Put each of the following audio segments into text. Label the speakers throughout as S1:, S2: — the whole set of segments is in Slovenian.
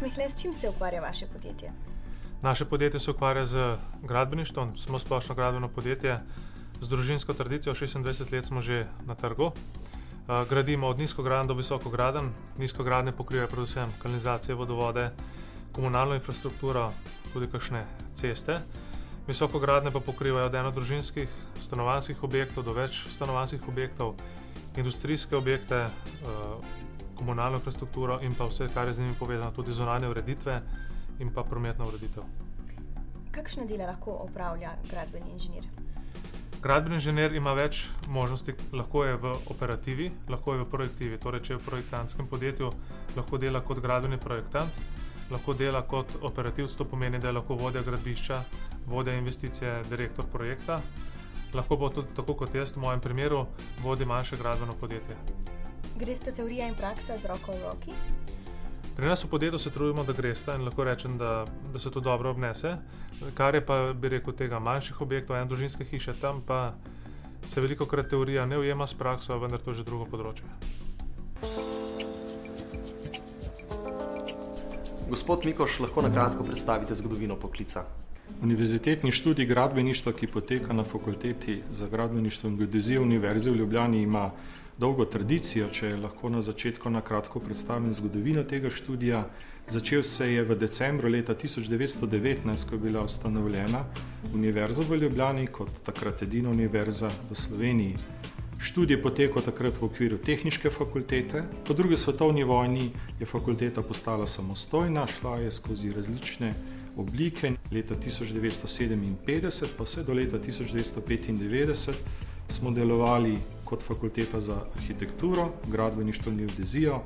S1: Gospod Mehle, s čim se ukvarja vaše podjetje?
S2: Naše podjetje se ukvarja z gradbeništvom, smo splošno gradbeno podjetje z družinsko tradicijo, 26 let smo že na trgu. Gradimo od nizkograden do visokograden. Nizkogradne pokrivajo predvsem kanalizacije, vodovode, komunalno infrastrukturo, tudi kakšne ceste. Visokogradne pa pokrivajo od enodružinskih stanovanjskih objektov do več stanovanjskih objektov, industrijske objekte, komunalno infrastrukturo in pa vse, kar je z njimi povezano, tudi zunanje ureditve in pa prometna ureditev.
S1: Kakšna dela lahko opravlja gradbeni inženir?
S2: Gradbeni inženir ima več možnosti, lahko je v operativi, lahko je v projektivi. Torej, če je v projektantskem podjetju, lahko dela kot gradbeni projektant, lahko dela kot operativec, to pomeni, da je lahko vodja gradbišča, vodja investicije, direktor projekta. Lahko bo tudi tako kot jaz, v mojem primeru, vodi manjše gradbeno podjetje.
S1: Gresta teorija in praksa z roko v roki?
S2: Pri nas v podjetju se trudimo, da gresta in lahko rečem, da se to dobro obnese. Kar je pa, bi rekel, tega manjših objektov, enodružinske hiše, tam pa se velikokrat teorija ne ujema s prakso, vendar to je že drugo področje.
S3: Gospod Mikoš, lahko na kratko predstavite zgodovino poklica?
S4: Univerzitetni študij gradbeništva, ki poteka na Fakulteti za gradbeništvo in geodezijo Univerze v Ljubljani, ima dolgo tradicijo. Če lahko na začetku na kratko predstavim zgodovino tega študija. Začel se je v decembru leta 1919, ko je bila ustanovljena Univerza v Ljubljani kot takrat edina univerza v Sloveniji. Študij je potekal takrat v okviru tehniške fakultete. Po drugi svetovni vojni je fakulteta postala samostojna, šla je skozi različne oblike. Leta 1957 pa vse do leta 1995 smo delovali kot fakulteta za arhitekturo, gradbeništvo in geodezijo.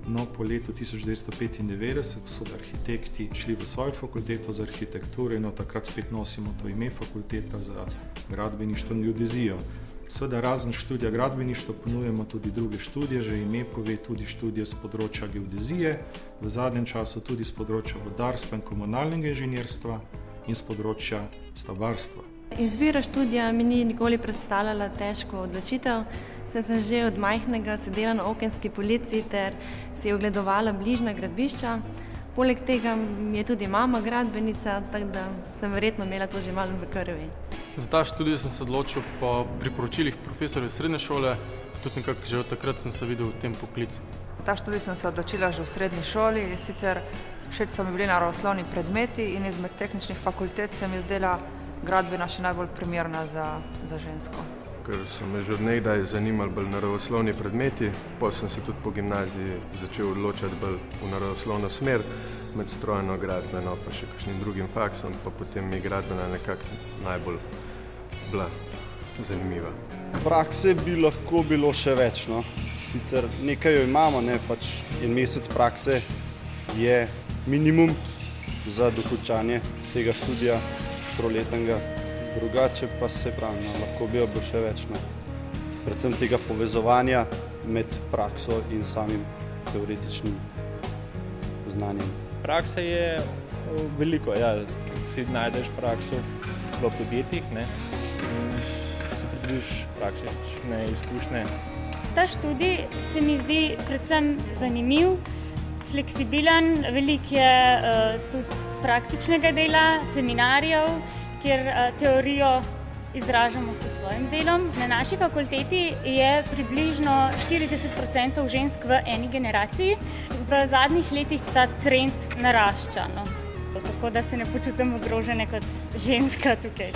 S4: No, po letu 1995 so arhitekti šli v svojo fakulteto za arhitekturo in od takrat spet nosimo to ime fakulteta za gradbeništvo in geodezijo. Seveda razen študija gradbeništva ponujemo tudi druge študije, že ime pove tudi študije z področja geodezije, v zadnjem času tudi z področja vodarstva in komunalnega inženirstva in z področja stavbarstva.
S5: Izbira študija mi ni nikoli predstavljala težko odločitev, saj sem že od majhnega sedela na okenski polici ter si ogledovala bližnja gradbišča. Poleg tega mi je tudi mama gradbenica, tako da sem verjetno imela to že malo v krvi.
S6: Za ta študij sem se odločil po priporočilih profesorjev srednje šole, tudi nekako že od takrat sem se videl v tem poklicu.
S7: Za ta študij sem se odločila že v srednji šoli, sicer všeč so mi bili naravoslovni predmeti in izmed tehničnih fakultet se mi je zdela gradbena še najbolj primerna za žensko.
S8: Ker so me že od nekdaj zanimali bolj naravoslovni predmeti, potem sem se tudi po gimnaziji začel odločati bolj v naravoslovno smer, med strojno, gradbeno pa še kakšnim drugim faksom, pa potem mi gradbena nekako najbolj bila zanimiva.
S9: Prakse bi lahko bilo še več, no. Sicer nekaj jo imamo, ne, pač en mesec prakse je minimum za dokončanje tega študija troletnega. Drugače pa se pravi, no, lahko bi jo bilo še več, no. Predvsem tega povezovanja med prakso in samim teoretičnim znanjem.
S10: Praksa je veliko, ja, si najdeš prakso v podjetjih, ne, in si pridobiš praktične izkušnje.
S11: Ta študij se mi zdi predvsem zanimiv, fleksibilen, veliko je tudi praktičnega dela, seminarjev, kjer teorijo izražamo s svojim delom. Na naši fakulteti je približno 40% žensk v eni generaciji. V zadnjih letih ta trend narašča, no. Tako da se ne počutim ogrožene kot ženska tukaj.